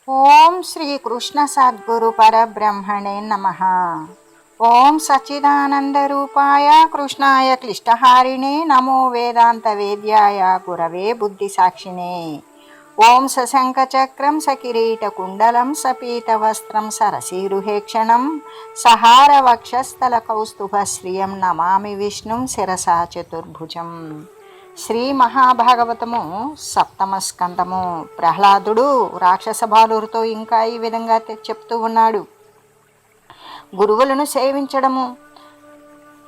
ఓం శ్రీ కృష్ణ సద్గురు పరబ్రహ్మణే నమః. ఓం సచ్చిదానంద రూపాయ కృష్ణాయ క్లిష్టహారిణే నమో వేదాంత వేద్యాయ గురవే బుద్ధి సాక్షిణే. ఓం సశంఖ చక్రం సకిరీట కుండలం సపీత వస్త్రం సరసీరుహేక్షణం సహార వక్షస్థల కౌస్తుభ శ్రియం నమామి విష్ణుం శిరసా చతుర్భుజం. శ్రీ మహాభాగవతము సప్తమ స్కందము. ప్రహ్లాదుడు రాక్షస బాలురితో ఇంకా ఈ విధంగా చెప్తూ ఉన్నాడు. గురువులను సేవించడము,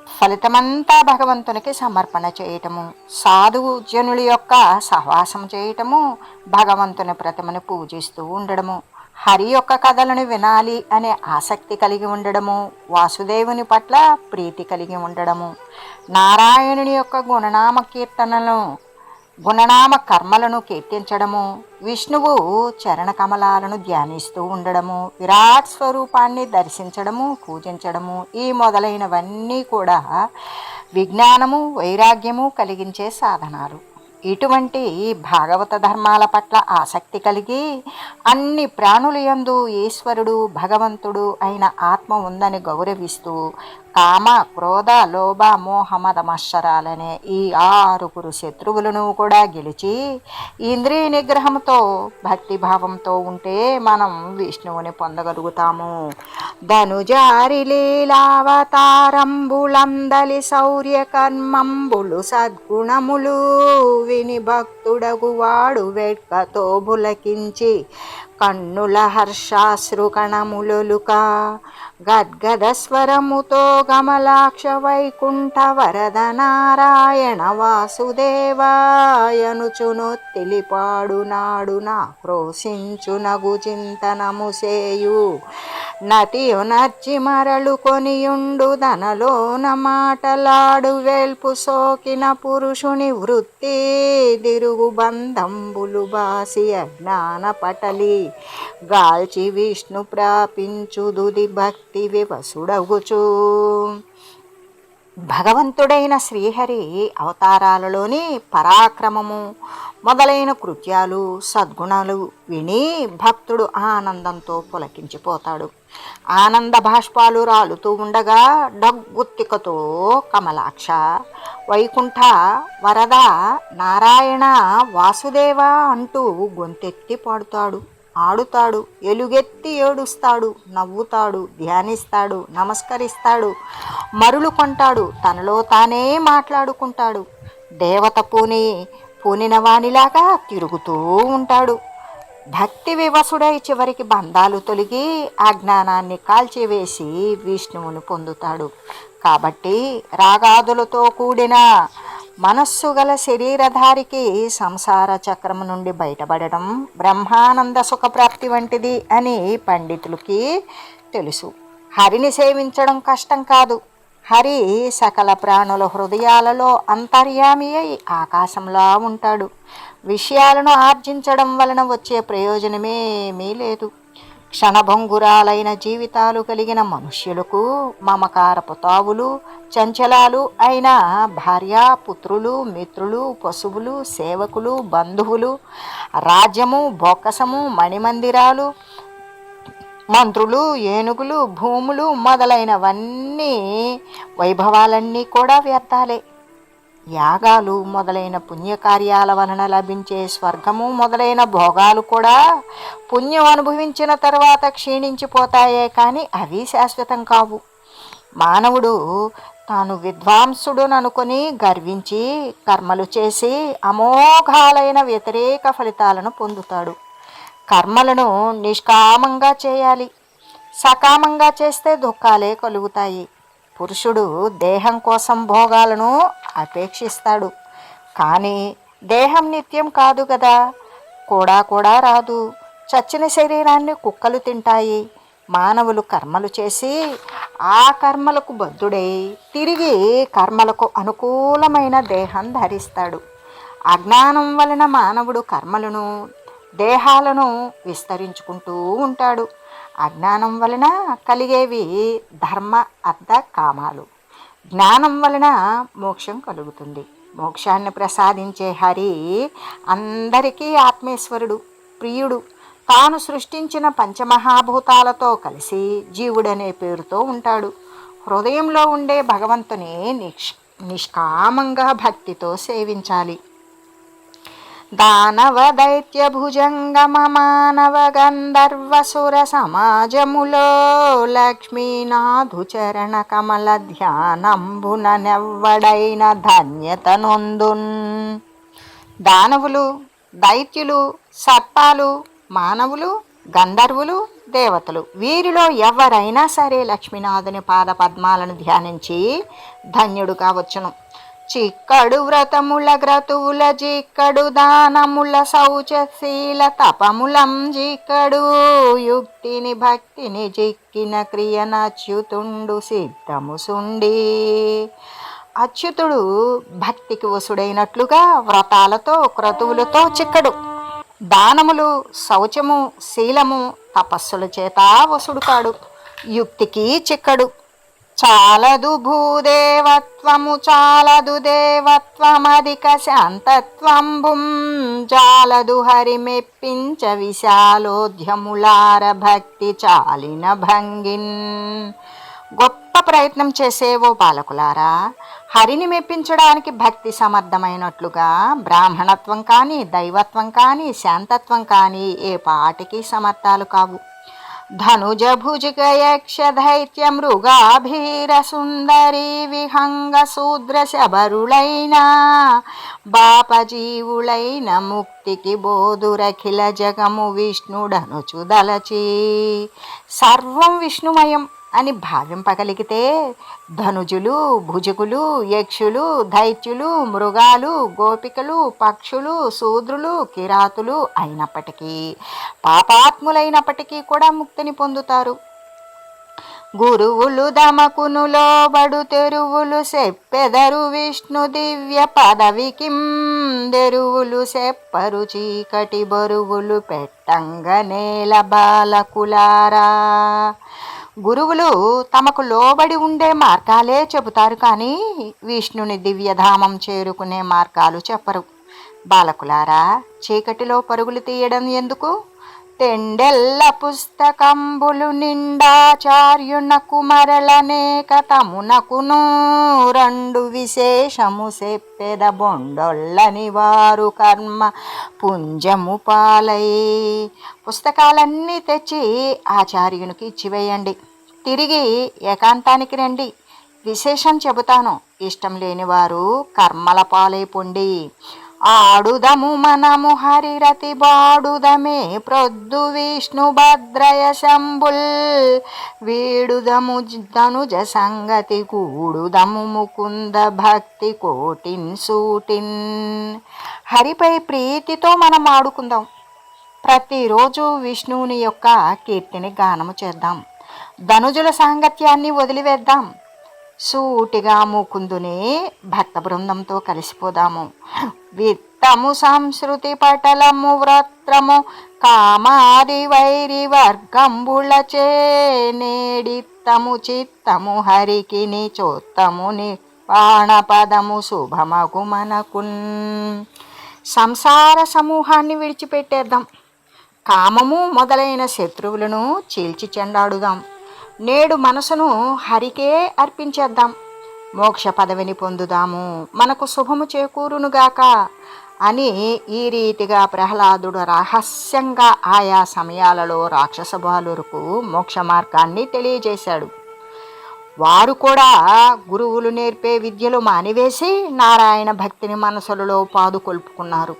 ఫలితమంతా భగవంతునికి సమర్పణ చేయటము, సాధువు జనుల యొక్క సహవాసం చేయటము, భగవంతుని ప్రతిమను పూజిస్తూ ఉండడము, హరి యొక్క కథలను వినాలి అనే ఆసక్తి కలిగి ఉండడము, వాసుదేవుని పట్ల ప్రీతి కలిగి ఉండడము, నారాయణుని యొక్క గుణనామ కర్మలను కీర్తించడము, విష్ణువు చరణ కమలాలను ధ్యానిస్తూ ఉండడము, విరాట్ స్వరూపాన్ని దర్శించడము, పూజించడము, ఈ మొదలైనవన్నీ కూడా విజ్ఞానము వైరాగ్యము కలిగించే సాధనాలు. ఇటువంటి భాగవత ధర్మాల పట్ల ఆసక్తి కలిగి అన్ని ప్రాణుల యందు ఈశ్వరుడు భగవంతుడు అయిన ఆత్మ ఉందని గౌరవిస్తూ కామ క్రోధ లోభ మోహ మద మత్సరాలనే ఈ 6 శత్రువులను కూడా గెలిచి ఇంద్రియ నిగ్రహంతో భక్తిభావంతో ఉంటే మనం విష్ణువుని పొందగలుగుతాము. ధనుజారి లీలావతారంబులందలి శౌర్య కర్మంబులు సద్గుణములు విని భక్తుడగువాడు వెడ్కతో బులకించి కన్నుల హర్షాశ్రు కణములొలుక గద్గద స్వరముతో గమలాక్ష వైకుంఠ వరద నారాయణ వాసుదేవాయనుచును తెలిపాడు నాడున క్రోశించు నగు చింతనము సేయు నతియు నర్చి మరలు కొనియుండు దనలోన మాటలాడు వేల్పు సోకిన పురుషుని వృత్తి దిరుగు బంధంబులు బాసి అజ్ఞాన పటలి గాల్చి విష్ణు ప్రాపించుదుది భక్తి వివసుడగుచు. భగవంతుడైన శ్రీహరి అవతారాలలోని పరాక్రమము మొదలైన కృత్యాలు సద్గుణాలు విని భక్తుడు ఆనందంతో పులకించిపోతాడు. ఆనంద బాష్పాలు రాలుతూ ఉండగా డగ్గుత్తికతో కమలాక్ష వైకుంఠ వరద నారాయణ వాసుదేవ అంటూ గొంతెత్తి పాడుతాడు, ఆడుతాడు, ఎలుగెత్తి ఏడుస్తాడు, నవ్వుతాడు, ధ్యానిస్తాడు, నమస్కరిస్తాడు, మరులు కొంటాడు, తనలో తానే మాట్లాడుకుంటాడు, దేవత పూనిన వానిలాగా తిరుగుతూ ఉంటాడు. భక్తి వివసుడై చివరికి బంధాలు తొలగి అజ్ఞానాన్ని కాల్చివేసి విష్ణువును పొందుతాడు. కాబట్టి రాగాదులతో కూడిన మనస్సు గల శరీరధారికి సంసార చక్రము నుండి బయటపడడం బ్రహ్మానంద సుఖప్రాప్తి వంటిది అని పండితులకి తెలుసు. హరిని సేవించడం కష్టం కాదు. హరి సకల ప్రాణుల హృదయాలలో అంతర్యామి అయి ఆకాశంలా ఉంటాడు. విషయాలను ఆర్జించడం వలన వచ్చే ప్రయోజనమేమీ లేదు. క్షణభంగురాలైన జీవితాలు కలిగిన మనుష్యులకు మమకారపు తావులు చంచలాలు అయిన భార్య పుత్రులు మిత్రులు పశువులు సేవకులు బంధువులు రాజ్యము బొక్కసము మణిమందిరాలు మంత్రులు ఏనుగులు భూములు మొదలైనవన్నీ వైభవాలన్నీ కూడా వ్యర్థాలే. యాగాలు మొదలైన పుణ్యకార్యాల వలన లభించే స్వర్గము మొదలైన భోగాలు కూడా పుణ్యం అనుభవించిన తర్వాత క్షీణించిపోతాయే కానీ అవి శాశ్వతం కావు. మానవుడు తాను విద్వాంసుడుననుకొని గర్వించి కర్మలు చేసి అమోఘాలైన వ్యతిరేక ఫలితాలను పొందుతాడు. కర్మలను నిష్కామంగా చేయాలి. సకామంగా చేస్తే దుఃఖాలే కలుగుతాయి. పురుషుడు దేహం కోసం భోగాలను అపేక్షిస్తాడు. కానీ దేహం నిత్యం కాదు కదా, కూడా రాదు. చచ్చిన శరీరాన్ని కుక్కలు తింటాయి. మానవులు కర్మలు చేసి ఆ కర్మలకు బద్ధుడై తిరిగి కర్మలకు అనుకూలమైన దేహం ధరిస్తాడు. అజ్ఞానం వలన మానవుడు కర్మలను దేహాలను విస్తరించుకుంటూ ఉంటాడు. అజ్ఞానం వలన కలిగేవి ధర్మ అర్థ కామాలు. జ్ఞానం వలన మోక్షం కలుగుతుంది. మోక్షాన్ని ప్రసాదించే హరి అందరికీ ఆత్మేశ్వరుడు, ప్రియుడు. తాను సృష్టించిన పంచమహాభూతాలతో కలిసి జీవుడనే పేరుతో ఉంటాడు. హృదయంలో ఉండే భగవంతుని నిష్కామంగా భక్తితో సేవించాలి. దానవ దైత్య భుజంగమ మానవ గంధర్వసుర సమాజములో లక్ష్మీనాథు చరణ కమల ధ్యానంబున నెవ్వడైన ధన్యత నొందున్. దానవులు, దైత్యులు, సర్పాలు, మానవులు, గంధర్వులు, దేవతలు వీరిలో ఎవరైనా సరే లక్ష్మీనాథుని పాద పద్మాలను ధ్యానించి ధన్యుడు కావచ్చును. చిక్కడు వ్రతముల గ్రతువుల జిక్కడు దానముల శౌచశీల తపములం జిక్కడు యుక్తిని భక్తిని జిక్కిన క్రియనచ్యుతుండు సిద్ధము సుండి. అచ్యుతుడు భక్తికి వసుడైనట్లుగా వ్రతాలతో క్రతువులతో చిక్కడు. దానములు, శౌచము, శీలము, తపస్సుల చేత వసుడు కాడు. యుక్తికి చిక్కడు. చాలదు భూదేవత్వము చాలదు దేవత్వమధిక శాంతత్వంబుం చాలదు హరిమెప్పించ విశాలోద్యములార భక్తి చాలిన భంగిన్. గొప్ప ప్రయత్నం చేసేవో బాలకులారా, హరిని మెప్పించడానికి భక్తి సమర్థమైనట్లుగా బ్రాహ్మణత్వం కానీ, దైవత్వం కానీ, శాంతత్వం కానీ ఏ పాటికి సమర్థాలు కావు. ధనుజ భుజిక యక్ష దైత్య మృగాభీర సుందరీ విహంగ శూద్ర శబరులైన బాపజీవులైన ముక్తికి బోధురఖిల జగము విష్ణుడనుచుదలచి. సర్వం విష్ణుమయం అని భావింపగలిగితే ధనుజులు, భుజకులు, యక్షులు, దైత్యులు, మృగాలు, గోపికలు, పక్షులు, శూద్రులు, కిరాతులు అయినప్పటికీ, పాపాత్ములైనప్పటికీ కూడా ముక్తిని పొందుతారు. గురువులు దమకునులో బడు తెరువులు చెప్పెదరు విష్ణు దివ్య పదవికిం దెరువులు చెప్పరు చీకటి బరువులు పెట్టంగ నేల బాలకులారా. గురువులు తమకు లోబడి ఉండే మార్గాలే చెబుతారు కానీ విష్ణుని దివ్యధామం చేరుకునే మార్గాలు చెప్పరు. బాలకులారా, చీకటిలో పరుగులు తీయడం ఎందుకు? తెండెల్ల పుస్తకంబులు నిండాచార్యునకు మరలనేక తమునకును రెండు విశేషము చెప్పెద బొండొల్లని వారు కర్మ పుంజము పాలై. పుస్తకాలన్నీ తెచ్చి ఆచార్యునికి ఇచ్చివేయండి. తిరిగి ఏకాంతానికి రండి. విశేషం చెబుతాను. ఇష్టం లేనివారు కర్మల పాలైపోండి. ఆడుదము మనము హరిరతి బాడుదమే ప్రొద్దు విష్ణు భద్రయ శంభుల్ వీడుదము ధనుజ సంగతి కూడుదము ముకుంద భక్తి కోటిన్ సూటిన్. హరిపై ప్రీతితో మనం ఆడుకుందాం. ప్రతిరోజు విష్ణువుని యొక్క కీర్తిని గానము చేద్దాం. ధనుజుల సాంగత్యాన్ని వదిలివేద్దాం. సూటిగా ముకుందునే భక్త బృందంతో కలిసిపోదాము. విత్తము సంస్కృతి పటలము వ్రత్రము కామాది వైరి వర్గంబులచే నేడిత్తము చిత్తము హరికిని చోత్తము నిర్వాణపదము శుభమగు మనకున్. సంసార సమూహాన్ని విడిచిపెట్టేద్దాం. కామము మొదలైన శత్రువులను చీల్చి చెండాడుదాం. నేడు మనసును హరికే అర్పించేద్దాం. మోక్ష పదవిని పొందుదాము. మనకు శుభము చేకూరునుగాక అని ఈ రీతిగా ప్రహ్లాదుడు రహస్యంగా ఆయా సమయాలలో రాక్షస బాలురకు మోక్ష మార్గాన్ని తెలియజేశాడు. వారు కూడా గురువులు నేర్పే విద్యలు మానివేసి నారాయణ భక్తిని మనసులలో పాదుకొల్పుకున్నారు.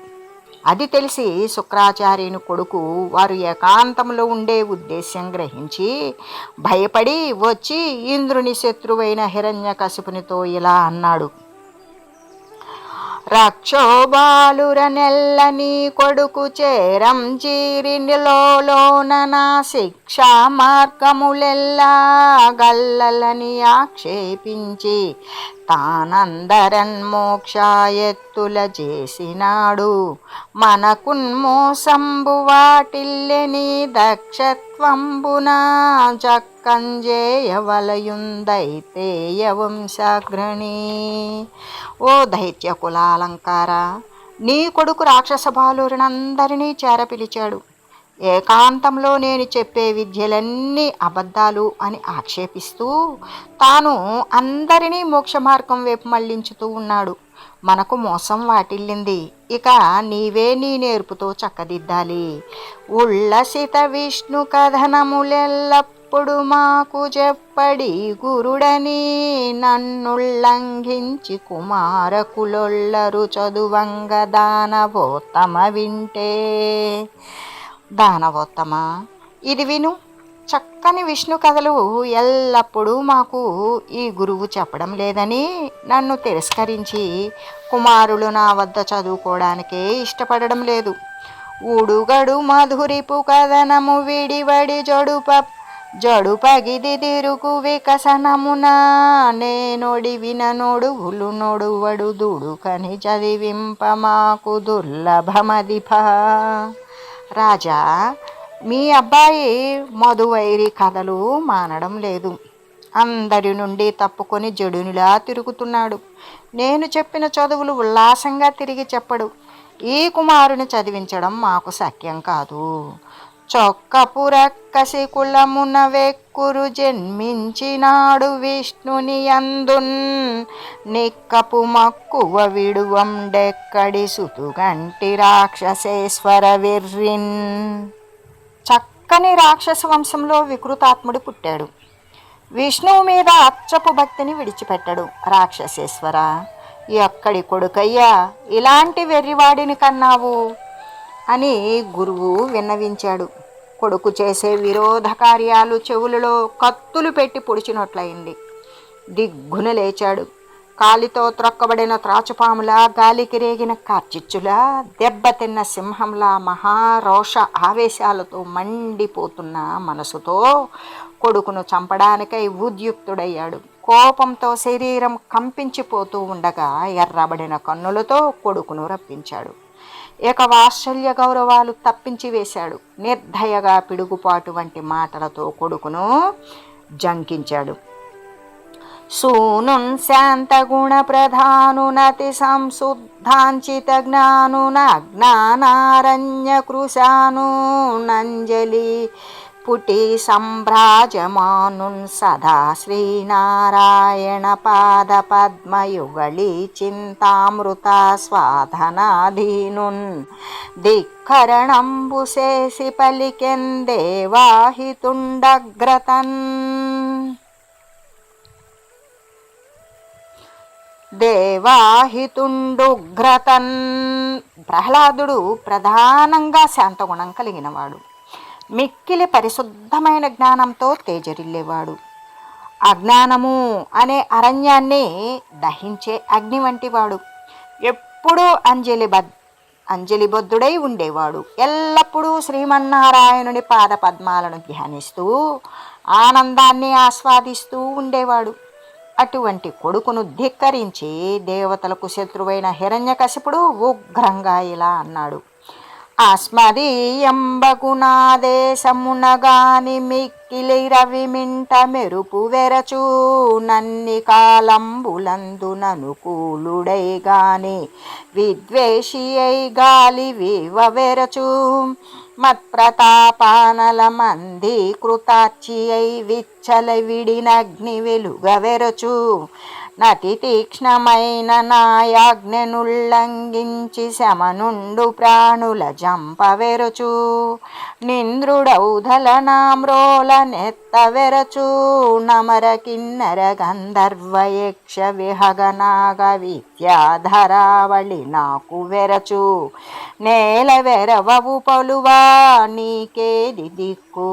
అది తెలిసి శుక్రాచార్యుని కొడుకు వారు ఏకాంతంలో ఉండే ఉద్దేశ్యం గ్రహించి భయపడి వచ్చి ఇంద్రుని శత్రువైన హిరణ్యకశిపునితో ఇలా అన్నాడు. రక్షోబాలురనెల్ల నీ కొడుకు చేరం చీరినిలోన నా శిక్షా మార్గములెల్లా గల్లలని ఆక్షేపించి తానందరన్ మోక్షాయత్తుల చేసినాడు. మనకున్మోసంబు వాటిల్లెని దక్షత్వంబున జక్కంజేయవలయుందైతేయ వంశాగ్రణి. ఓ దైత్య కులాలంకార, నీ కొడుకు రాక్షస బాలురనందరినీ చేరపిలిచాడు. ఏకాంతంలో నేను చెప్పే విద్యలన్నీ అబద్ధాలు అని ఆక్షేపిస్తూ తాను అందరినీ మోక్ష మార్గం వైపు మళ్లించుతూ ఉన్నాడు. మనకు మోసం వాటిల్లింది, ఇక నీవే నీ నేర్పుతో చక్కదిద్దాలి. ఉల్లసిత విష్ణు కథనములెల్లప్పుడు మాకు చెప్పడి గురుడని, నన్నుల్లంఘించి కుమారకులొల్లరు చదువంగ దానవోత్తమ వింటే. దానవోత్తమ, ఇది విను. చక్కని విష్ణు కథలు ఎల్లప్పుడూ మాకు ఈ గురువు చెప్పడం లేదని నన్ను తిరస్కరించి కుమారులు నా వద్ద చదువుకోవడానికే ఇష్టపడడం లేదు. ఊడుగడు మధురిపు కథనము విడివడి జడుపగిది తిరుగు వికసనమున, నేనొడి విననొడువులు నొడువడు దుడుకని చదివింప మాకు దుర్లభమదిప. రాజా, మీ అబ్బాయి మధువైరి కథలు మానడం లేదు. అందరి నుండి తప్పుకొని జడునిలా తిరుగుతున్నాడు. నేను చెప్పిన చదువులు ఉల్లాసంగా తిరిగి చెప్పడు. ఈ కుమారుని చదివించడం మాకు శక్యం కాదు. చొక్కపు రక్కసి కులమున వెక్కురు జన్మించినాడు విష్ణుని యందున్, నిక్కపు మక్కువ విడువండెక్కడి సుతుగంటి రాక్షసేశ్వర విర్రిన్. చక్కని రాక్షస వంశంలో వికృతాత్ముడు పుట్టాడు. విష్ణువు మీద అచ్చపు భక్తిని విడిచిపెట్టడు. రాక్షసేశ్వర, ఎక్కడి కొడుకయ్యా ఇలాంటి వెర్రివాడిని కన్నావు అని గురువు విన్నవించాడు. కొడుకు చేసే విరోధ కార్యాలు చెవులలో కత్తులు పెట్టి పొడిచినట్లయింది. దిగ్గున లేచాడు. కాలితో త్రొక్కబడిన త్రాచుపాములా, గాలికి రేగిన కార్చిచ్చులా, దెబ్బతిన్న సింహంలా మహారోష ఆవేశాలతో మండిపోతున్న మనసుతో కొడుకును చంపడానికై ఉద్యుక్తుడయ్యాడు. కోపంతో శరీరం కంపించిపోతూ ఉండగా ఎర్రబడిన కన్నులతో కొడుకును రప్పించాడు. ఇక వాత్సల్య గౌరవాలు తప్పించి వేశాడు. నిర్దయగా పిడుగుపాటు వంటి మాటలతో కొడుకును జంకించాడు. సూనున్ శాంత గుణ ప్రధానునతి సంశుద్ధాంచిత జ్ఞానున జ్ఞానారణ్య కృశాను నంజలి పుటి సంభ్రాజమానున్ సదా శ్రీనారాయణ పాద పద్మయుగళి చింతామృత స్వాధనాధీనున్ ధిక్కరణంబు చేసి పలికెన్ దేవాహితుండగ్రతన్. దేవాహితుండుగ్రతన్. ప్రహ్లాదుడు ప్రధానంగా శాంతగుణం కలిగినవాడు. మిక్కిలి పరిశుద్ధమైన జ్ఞానంతో తేజరిల్లేవాడు. అజ్ఞానము అనే అరణ్యాన్ని దహించే అగ్ని వంటివాడు. ఎప్పుడూ అంజలిబద్ధుడై ఉండేవాడు. ఎల్లప్పుడూ శ్రీమన్నారాయణుని పాద పద్మాలను ధ్యానిస్తూ ఆనందాన్ని ఆస్వాదిస్తూ ఉండేవాడు. అటువంటి కొడుకును ధిక్కరించి దేవతలకు శత్రువైన హిరణ్యకశిపుడు ఉగ్రంగా ఇలా అన్నాడు: అస్మదీయంబగునాదేశమునగాని మిక్కిలి రవిమింట మెరుపు వెరచు, నన్ని కాలంబులందు ననుకూలుడై గాని విద్వేషి అయి గాలి వీవ వెరచు, మత్ప్రతాపానల మంది కృతార్చి అయి విచ్చల విడినగ్ని వెలుగ వెరచు, నతి తీక్ష్ణమైన నాయాజ్ఞనుల్లంఘించి శమనుండు ప్రాణుల జంపవెరచు, నింద్రుడౌధల నామ్రోల నెత్తవెరచు, నమర కిన్నర గంధర్వయక్ష విహగనాగ విద్యాధరావళి నాకు వెరచు, నేల వెరవవు పలువా నీకేది దిక్కు.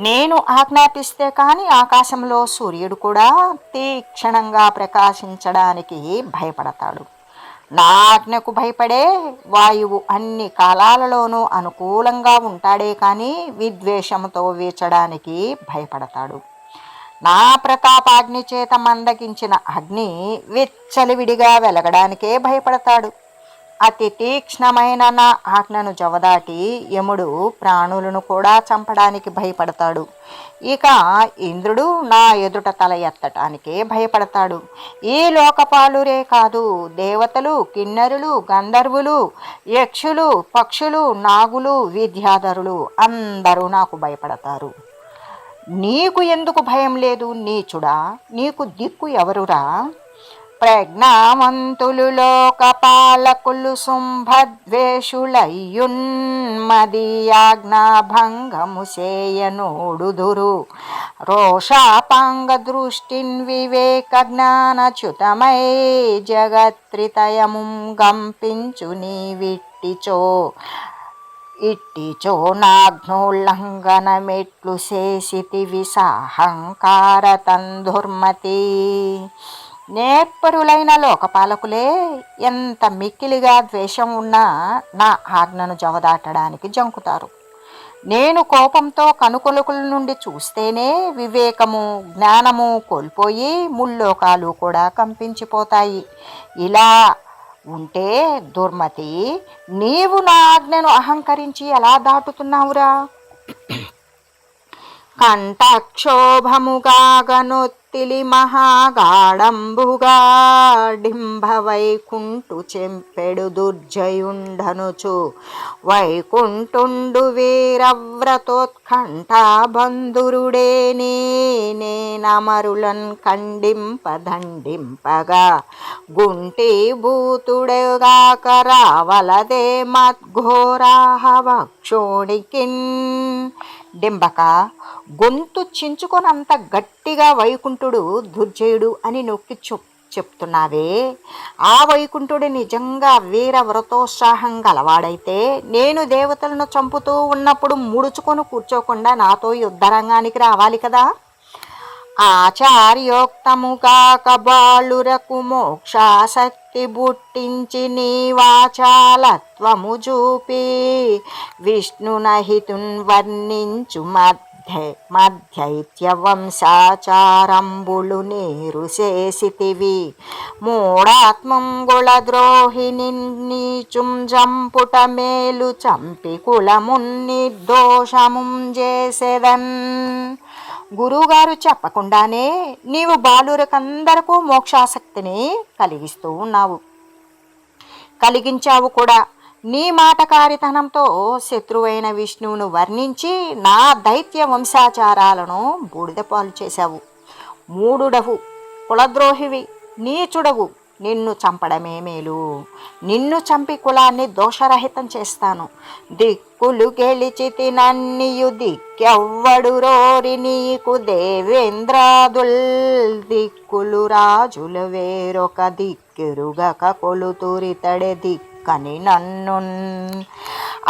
నేను ఆజ్ఞాపిస్తే కానీ ఆకాశంలో సూర్యుడు కూడా తీక్షణంగా ప్రకాశించడానికి భయపడతాడు. నా ఆజ్ఞకు భయపడే వాయువు అన్ని కాలాలలోనూ అనుకూలంగా ఉంటాడే కానీ విద్వేషంతో వీచడానికి భయపడతాడు. నా ప్రతాపాగ్ని చేత మందగించిన అగ్ని విచ్చలివిడిగా వెలగడానికే భయపడతాడు. అతి తీక్ష్ణమైన నా ఆజ్ఞను జవదాటి యముడు ప్రాణులను కూడా చంపడానికి భయపడతాడు. ఇక ఇంద్రుడు నా ఎదుట తల ఎత్తటానికే భయపడతాడు. ఈ లోకపాలురే కాదు, దేవతలు, కిన్నరులు, గంధర్వులు, యక్షులు, పక్షులు, నాగులు, విద్యాధరులు అందరూ నాకు భయపడతారు. నీకు ఎందుకు భయం లేదు నీచుడా? నీకు దిక్కు ఎవరురా? ప్రజ్ఞావంతులు లోకపాలకులు శుంభద్వేషులయ్యున్మదీయాజ్ఞాభంగము సేయనోడుదురు. రోషాపాంగ దృష్టిన్ వివేక జ్ఞానచ్యుతమై జగత్రితయముం గంపించు నీవిట్టిచో. ఇట్టిచో నాజ్ఞోల్లంఘనమెట్లు చేసితివి సాహంకార తందుర్మతి. నేర్పరులైన లోకపాలకులే ఎంత మిక్కిలిగా ద్వేషం ఉన్నా నా ఆజ్ఞను జవదాటడానికి జంకుతారు. నేను కోపంతో కనుకొలుకుల నుండి చూస్తేనే వివేకము, జ్ఞానము కోల్పోయి ముల్లోకాలు కూడా కంపించిపోతాయి. ఇలా ఉంటే దుర్మతి, నీవు నా ఆజ్ఞను అహంకరించి ఎలా దాటుతున్నావురా? కంఠక్షోభముగాగనొత్తిలి మహాగాఢంబుగా డింభవైకుంఠు చెంపెడు దుర్జయుండనుచు. వైకుంఠుండు వీరవ్రతోత్కంఠాబంధురుడేని నేనమరులన్ ఖండింపదండింపగా గుంటి భూతుడేగాక రావలదే మద్ఘోరాహ వక్షోణికిన్. డింబక, గొంతు చించుకొనంత గట్టిగా వైకుంఠుడు దుర్జయుడు అని నొక్కి చెప్తున్నావే, ఆ వైకుంఠుడు నిజంగా వీర వ్రతోత్సాహం గలవాడైతే నేను దేవతలను చంపుతూ ఉన్నప్పుడు ముడుచుకొని కూర్చోకుండా నాతో యుద్ధరంగానికి రావాలి కదా. ఆచార్యోక్తముగాక బాలురకు మోక్షాసక్తి బుట్టించి నీ వాచాలత్వము చూపి విష్ణునహితున్ వర్ణించు మధ్యైత్య వంశాచారంబులు నీరు చేసితివి. మూఢాత్మంగుళ ద్రోహిని నీచుం జంపుట మేలు చంపి కులమున్ నిర్దోషముం చేసేదన్. గురువుగారు చెప్పకుండానే నీవు బాలురకందరకు మోక్షాసక్తిని కలిగించావు కూడా. నీ మాటకారితనంతో శత్రువైన విష్ణువును వర్ణించి నా దైత్య వంశాచారాలను బూడిదపాలు చేశావు. మూఢుడవు, కులద్రోహివి, నీచుడవు. నిన్ను చంపడమే మేలు. నిన్ను చంపి కులాన్ని దోషరహితం చేస్తాను. దిక్కులు గెలిచితి నన్నియు దిక్కెవ్వడు రోరి నీకు దేవేంద్రాదుల్. దిక్కులు రాజులు వేరొక దిక్కెరుగక కొలుతురితడే దిక్కని నన్ను.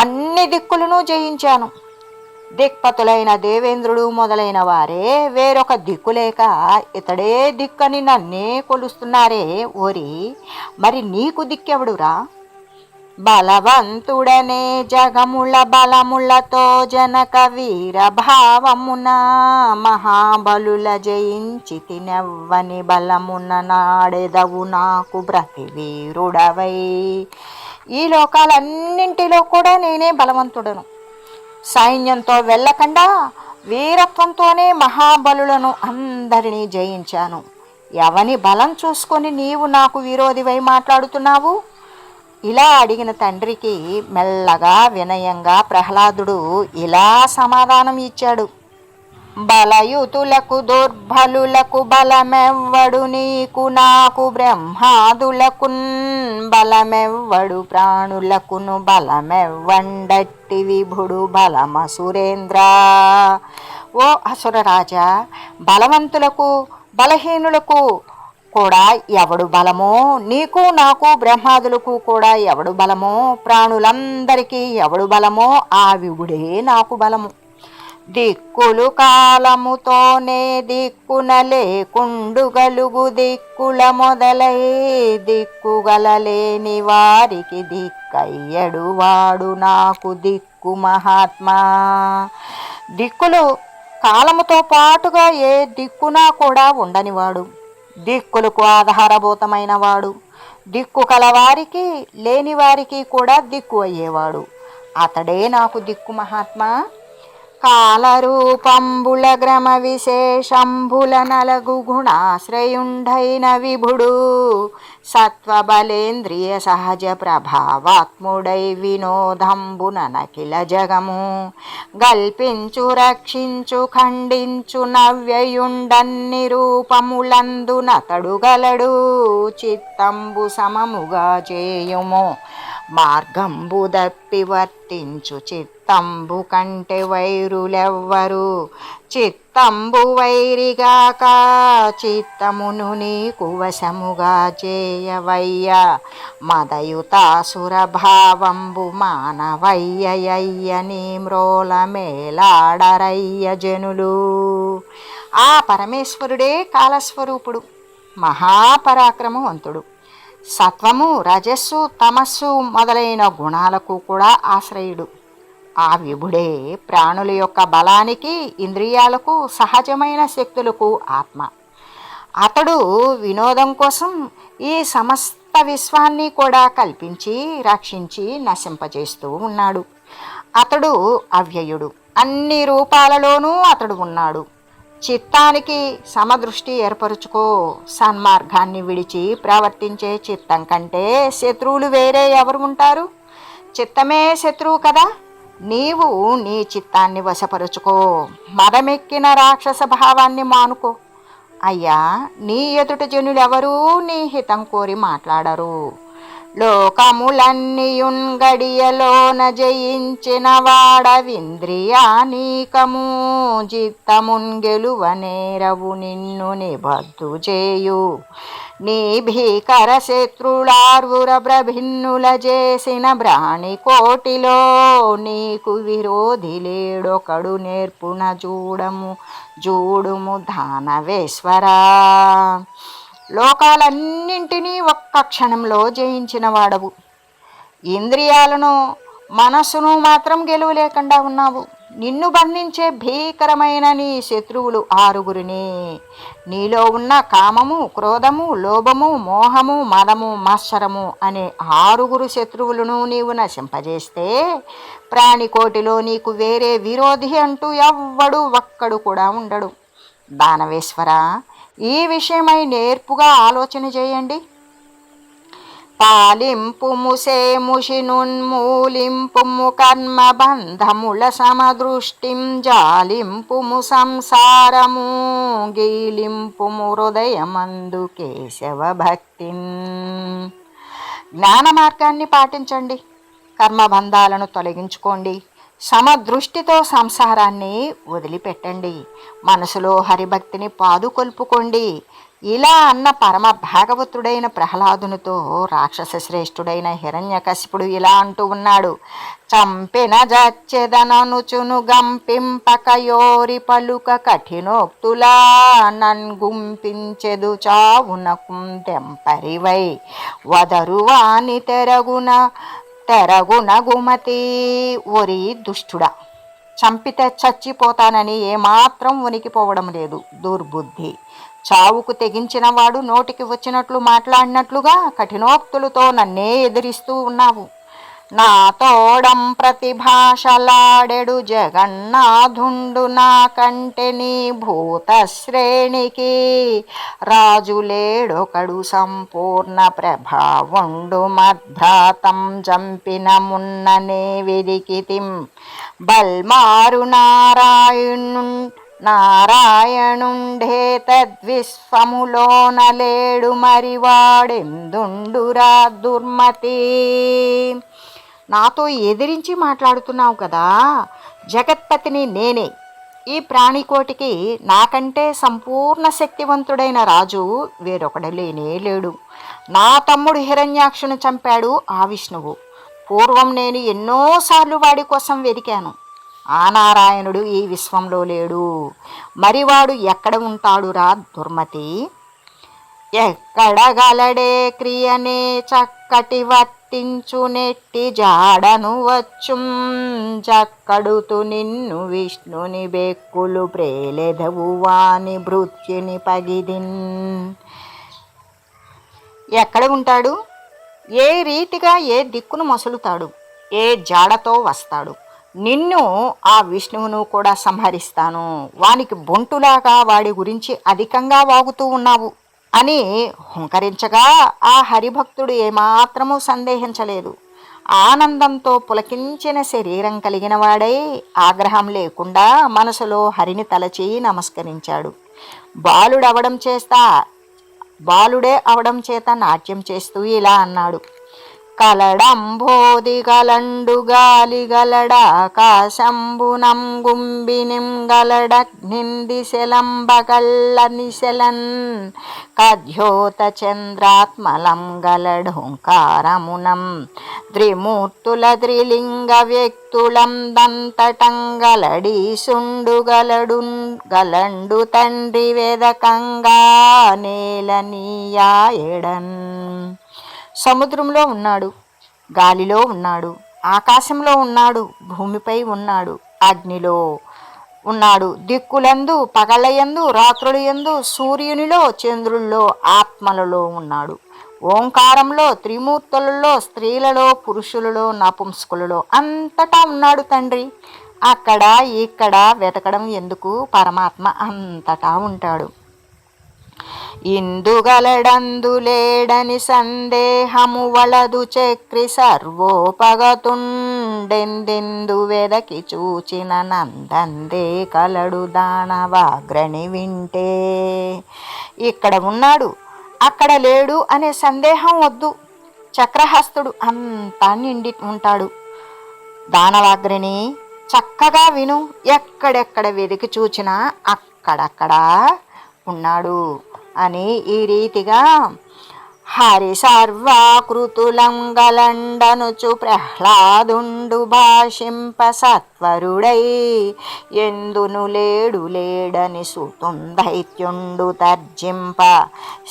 అన్ని దిక్కులను జయించాను. దిక్పతులైన దేవేంద్రుడు మొదలైన వారే వేరొక దిక్కులేక ఇతడే దిక్కని నన్నే కొలుస్తున్నారే ఓరి. మరి నీకు దిక్కెవడురా? బలవంతుడనే జగముల బలములతో జనక వీర భావమున మహాబలుల జయించి తినెవ్వని బలమున నాడెదవు నాకు బ్రతివీరుడవై. ఈ లోకాలన్నింటిలో కూడా నేనే బలవంతుడను. సైన్యంతో వెళ్ళకుండా వీరత్వంతోనే మహాబలులను అందరినీ జయించాను. ఎవని బలం చూసుకొని నీవు నాకు విరోధివై మాట్లాడుతున్నావు? ఇలా అడిగిన తండ్రికి మెల్లగా వినయంగా ప్రహ్లాదుడు ఇలా సమాధానం ఇచ్చాడు. బలయుతులకు దుర్బలులకు బలమెవ్వడు నీకు నాకు బ్రహ్మాదులకున్. బలమెవ్వడు ప్రాణులకును బలమెవ్వండట్టి విభుడు బలమసురేంద్ర. ఓ అసురరాజా, బలవంతులకు బలహీనులకు కూడా ఎవడు బలమో, నీకు నాకు బ్రహ్మాదులకు కూడా ఎవడు బలమో, ప్రాణులందరికీ ఎవడు బలమో ఆ విభుడే నాకు బలము. దిక్కులు కాలముతోనే దిక్కున లేకుండుగలుగు దిక్కుల మొదలై దిక్కుగలలేని వారికి దిక్కయ్యడు వాడు నాకు దిక్కు మహాత్మా. దిక్కులు కాలముతో పాటుగా ఏ దిక్కునా కూడా ఉండనివాడు, దిక్కులకు ఆధారభూతమైన వాడు, దిక్కు కలవారికి లేని వారికి కూడా దిక్కు అయ్యేవాడు. అతడే నాకు దిక్కు మహాత్మా. కాలరూపంబుల గ్రమ విశేషంబుల నలగు గుణాశ్రయుండైన విభుడు సత్వబలేంద్రియ సహజ ప్రభావాత్ముడై వినోదంబున నకిల జగము గల్పించు రక్షించు ఖండించు నవ్యయుండన్ని రూపములందునతడు గలడు. చిత్తంబు సమముగా చేయుము మార్గంబు దప్పి వర్తించు చిత్తంబు కంటే వైరులెవ్వరు. చిత్తంబు వైరిగాక చిత్తమును నీకు వశముగా చేయవయ్య. మదయుతాసుర భావంబు మానవయ్యయ్య నీ మ్రోల మేలాడరయ్య జనులు. ఆ పరమేశ్వరుడే కాలస్వరూపుడు, మహాపరాక్రమవంతుడు. సత్వము, రజస్సు, తమస్సు మొదలైన గుణాలకు కూడా ఆశ్రయుడు. ఆ విభుడే ప్రాణుల యొక్క బలానికి, ఇంద్రియాలకు, సహజమైన శక్తులకు ఆత్మ. అతడు వినోదం కోసం ఈ సమస్త విశ్వాన్ని కూడా కల్పించి రక్షించి నశింపజేస్తూ ఉన్నాడు. అతడు అవ్యయుడు, అన్ని రూపాలలోనూ అతడు ఉన్నాడు. చిత్తానికి సమదృష్టి ఏర్పరుచుకో. సన్మార్గాన్ని విడిచి ప్రవర్తించే చిత్తం కంటే శత్రువులు వేరే ఎవరు ఉంటారు? చిత్తమే శత్రువు కదా. నీవు నీ చిత్తాన్ని వశపరుచుకో. మదమెక్కిన రాక్షస భావాన్ని మానుకో. అయ్యా, నీ ఎదుట జనులెవరూ నీ హితం కోరి మాట్లాడరు. లోకములన్నీయున్ గడియలోన జయించిన వాడవింద్రియానీకము జిత్తమున్ గెలువనేరవు నిన్ను నిబద్దు చేయు. నీ భీకర శత్రులార్వుర బ్రభిన్నుల చేసిన బ్రాణి కోటిలో నీకు విరోధి లేడొకడు నేర్పున చూడుము దానవేశ్వరా. లోకాలన్నింటినీ ఒక్క క్షణంలో జయించిన వాడవు. ఇంద్రియాలను, మనస్సును మాత్రం గెలువ లేకుండా ఉన్నావు. నిన్ను బంధించే భీకరమైన నీ శత్రువులు ఆరుగురిని. నీలో ఉన్న కామము, క్రోధము, లోభము, మోహము, మదము, మత్సరము అనే ఆరుగురు శత్రువులను నీవు నశింపజేస్తే ప్రాణికోటిలో నీకు వేరే విరోధి అంటూ ఎవ్వడు ఒక్కడు కూడా ఉండడు. దానవేశ్వర, ఈ విషయమై నేర్పుగా ఆలోచన చేయండి. పాలింపుము సేముషినున్మూలింపుము కర్మబంధముల సమదృష్టిం జాలింపుము సంసారము గీలింపుము హృదయమందు కేశవ భక్తిన్. జ్ఞాన మార్గాన్ని పాటించండి, కర్మబంధాలను తొలగించుకోండి, సమదృష్టితో సంసారాన్ని వదిలిపెట్టండి, మనసులో హరిభక్తిని పాదుకొల్పుకోండి. ఇలా అన్న పరమ భాగవతుడైన ప్రహ్లాదునితో రాక్షస శ్రేష్ఠుడైన హిరణ్యకశిపుడు ఇలా అంటూ ఉన్నాడు. చంపిన జచ్చెదననుచును గంపింపకయోరి పలుక కఠినోక్తులా నన్గుంపించెదు చావునకుం తెంపరివై వదరువాని తెరగున గుమతి. ఒరి దుష్టుడా, చంపితే చచ్చిపోతానని ఏమాత్రం ఉనికిపోవడం లేదు. దుర్బుద్ధి. చావుకు తెగించిన వాడు నోటికి వచ్చినట్లు మాట్లాడినట్లుగా కఠినోక్తులతో నన్నే ఎదిరిస్తూ ఉన్నావు. నా తోడం ప్రతిభాషలాడెడు జగన్నాథుండు నా కంటే నీ భూత శ్రేణికి రాజులేడొకడు సంపూర్ణ ప్రభావుండు మద్భ్రాతం జంపిన మున్ననే వెదికితిం బల్మారు నారాయణుండే తద్విశ్వములోన లేడు మరివాడెందుండురా దుర్మతి. నాతో ఎదిరించి మాట్లాడుతున్నావు కదా, జగత్పతిని నేనే. ఈ ప్రాణికోటికి నాకంటే సంపూర్ణ శక్తివంతుడైన రాజు వేరొకడు లేనే లేడు. నా తమ్ముడు హిరణ్యాక్షుని చంపాడు ఆ విష్ణువు. పూర్వం నేను ఎన్నోసార్లు వాడి కోసం వెదికాను. ఆ నారాయణుడు ఈ విశ్వంలో లేడు. మరి వాడు ఎక్కడ ఉంటాడురా దుర్మతి? ఎక్కడగలడే క్రియనే చక్కటి వర్తించు నెట్టి జాడను వచ్చుం చక్కడుతు నిన్ను విష్ణుని బెక్కులు ప్రేలెదవు వాని భృత్యుని పగిదిన్. ఎక్కడ ఉంటాడు? ఏ రీతిగా ఏ దిక్కును మసులుతాడు, ఏ జాడతో వస్తాడు. నిన్ను ఆ విష్ణువును కూడా సంహరిస్తాను, వానికి బొంటులాగా వాడి గురించి అధికంగా వాగుతూ ఉన్నావు అని హుంకరించగా ఆ హరిభక్తుడు ఏమాత్రమూ సందేహించలేదు. ఆనందంతో పులకించిన శరీరం కలిగిన వాడై ఆగ్రహం లేకుండా మనసులో హరిని తలచి నమస్కరించాడు. బాలుడవడం చేస్తా బాలుడే అవడం చేత నాట్యం చేస్తూ ఇలా అన్నాడు: కలడంబోది గలండు గాలి గలడ ఆకాశంబునం గుంబినిం గలడగ్నిందిశలంబగల్ల నిశలన్ కద్యోత చంద్రాత్మలం గలడోంకారమునం త్రిమూర్తుల త్రిలింగ వ్యక్తులం దంతటంగలడీసుండు గలండు తండ్రి వెదకంగా నేలనీయా ఎడన్. సముద్రంలో ఉన్నాడు, గాలిలో ఉన్నాడు, ఆకాశంలో ఉన్నాడు, భూమిపై ఉన్నాడు, అగ్నిలో ఉన్నాడు, దిక్కులందు పగళ్ళయందు రాత్రులయందు, సూర్యునిలో చంద్రుల్లో ఆత్మలలో ఉన్నాడు, ఓంకారంలో త్రిమూర్తులలో, స్త్రీలలో పురుషులలో నపుంసకులలో అంతటా ఉన్నాడు తండ్రి. అక్కడ ఇక్కడ వెతకడం ఎందుకు, పరమాత్మ అంతటా ఉంటాడు. ఇందుగలడందులేడని సందేహము వలదు చక్రి సర్వోపగతుండెందెందు వెదకి చూచిన నందందే కలడు దానవాగ్రణి వింటే. ఇక్కడ ఉన్నాడు అక్కడ లేడు అనే సందేహం వద్దు, చక్రహస్తుడు అంతా నిండి ఉంటాడు. దానవాగ్రణి చక్కగా విను, ఎక్కడెక్కడ వెదికి చూచినా అక్కడక్కడ ఉన్నాడు అని ఈ రీతిగా హరి సర్వాకృతులంగలండనుచు ప్రహ్లాదుండు భాషింప సత్వరుడై ఎందును లేడు లేడని సుతుందైత్యుండు తర్జింప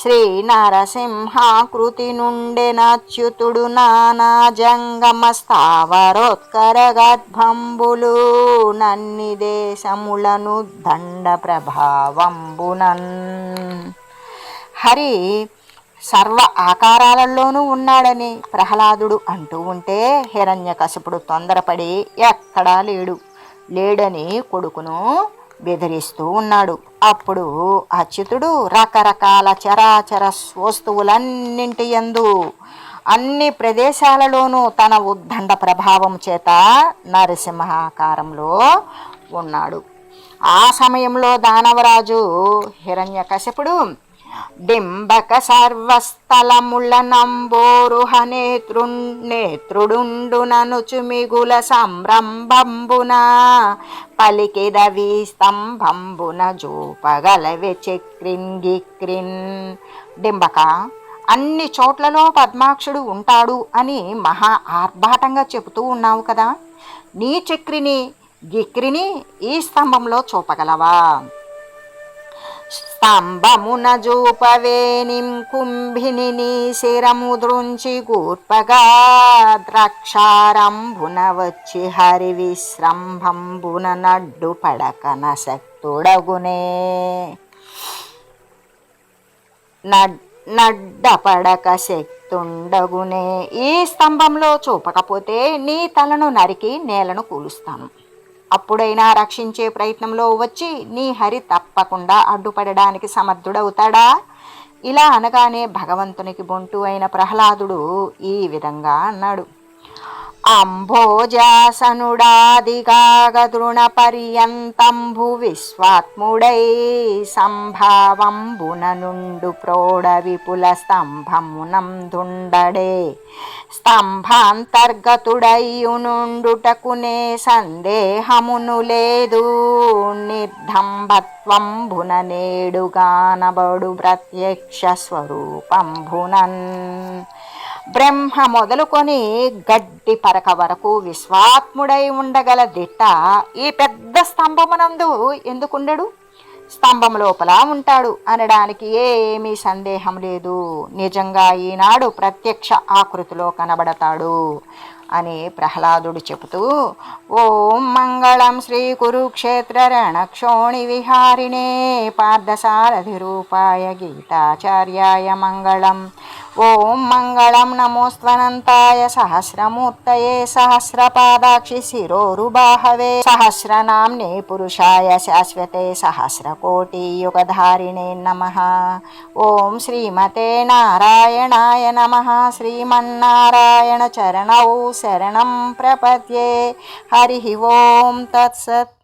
శ్రీ నరసింహాకృతి నుండెనచ్యుతుడు నానా జంగమ స్థావరోత్కర గర్భంబులు నన్ని దేశములను దండ ప్రభావంబునన్. హరి సర్వ ఆకారాలలోనూ ఉన్నాడని ప్రహ్లాదుడు అంటూ ఉంటే హిరణ్యకశిపుడు తొందరపడి ఎక్కడా లేడని కొడుకును బెదిరిస్తూ ఉన్నాడు. అప్పుడు అచ్యుతుడు రకరకాల చరాచర వస్తువులన్నింటి యందు అన్ని ప్రదేశాలలోనూ తన ఉద్దండ ప్రభావం చేత నరసింహాకారంలో ఉన్నాడు. ఆ సమయంలో దానవరాజు హిరణ్యకశిపుడు డింబక సర్వస్థలముల నంబోరుహ నేత్రుడుండుననుచు మిగుల సంరంభంబున పలికిదవి స్తంభంబున జూపగలవె చక్రిన్ గిక్రిన్. డింబక, అన్ని చోట్లలో పద్మాక్షుడు ఉంటాడు అని మహా ఆర్భాటంగా చెబుతూ ఉన్నావు కదా, నీ చక్రిని గిక్రిని ఈ స్తంభంలో చూపగలవా? స్తంభమున జూపవేనిం కుంభిని నీ శిరము ద్రుంచి గూర్పగా ద్రాక్షారంభున వచ్చి హరి విశ్రంభంబున నడ్డు పడకన శక్తుడగునే. నడ్డపడక శక్తుండగునే. ఈ స్తంభంలో చూపకపోతే నీ తలను నరికి నేలను కూలుస్తాను. అప్పుడైనా రక్షించే ప్రయత్నంలో వచ్చి నీ హరి తప్పకుండా అడ్డుపడడానికి సమర్థుడవుతాడా? ఇలా అనగానే భగవంతునికి బొంటు అయిన ప్రహ్లాదుడు ఈ విధంగా అన్నాడు: అంభోజాసనుడాదిగాగదృణ పర్యంతంభు విశ్వాత్ముడై సంభావంబున నుండు ప్రోఢ విపుల స్తంభమునందుండడే. స్తంభాంతర్గతుడయ్యునుండుటకునే సందేహమును లేదు. నిర్ధంభత్వంబున నేడుగానబడు ప్రత్యక్ష స్వరూపంబునన్. బ్రహ్మ మొదలుకొని గడ్డి పరక వరకు విశ్వాత్ముడై ఉండగల దిట్ట ఈ పెద్ద స్తంభమునందు ఎందుకుండడు? స్తంభం లోపల ఉంటాడు అనడానికి ఏమీ సందేహం లేదు. నిజంగా ఈనాడు ప్రత్యక్ష ఆకృతిలో కనబడతాడు అని ప్రహ్లాదుడు చెబుతూ, ఓం మంగళం శ్రీ కురుక్షేత్ర రణక్షోణి విహారిణే పార్థసారథి రూపాయ గీతాచార్యాయ మంగళం. ఓం మంగళం నమోస్త్వనంతాయ సహస్రమూర్తయే సహస్రపాదాక్షి శిరోరుబాహవే సహస్రనామ్నే పురుషాయ శాశ్వతే సహస్రకోటియుగధారిణే నమః. ఓం శ్రీమతే నారాయణాయ నమః. శ్రీమన్నారాయణ చరణౌ శరణం ప్రపద్యే. హరి ఓం తత్సత్.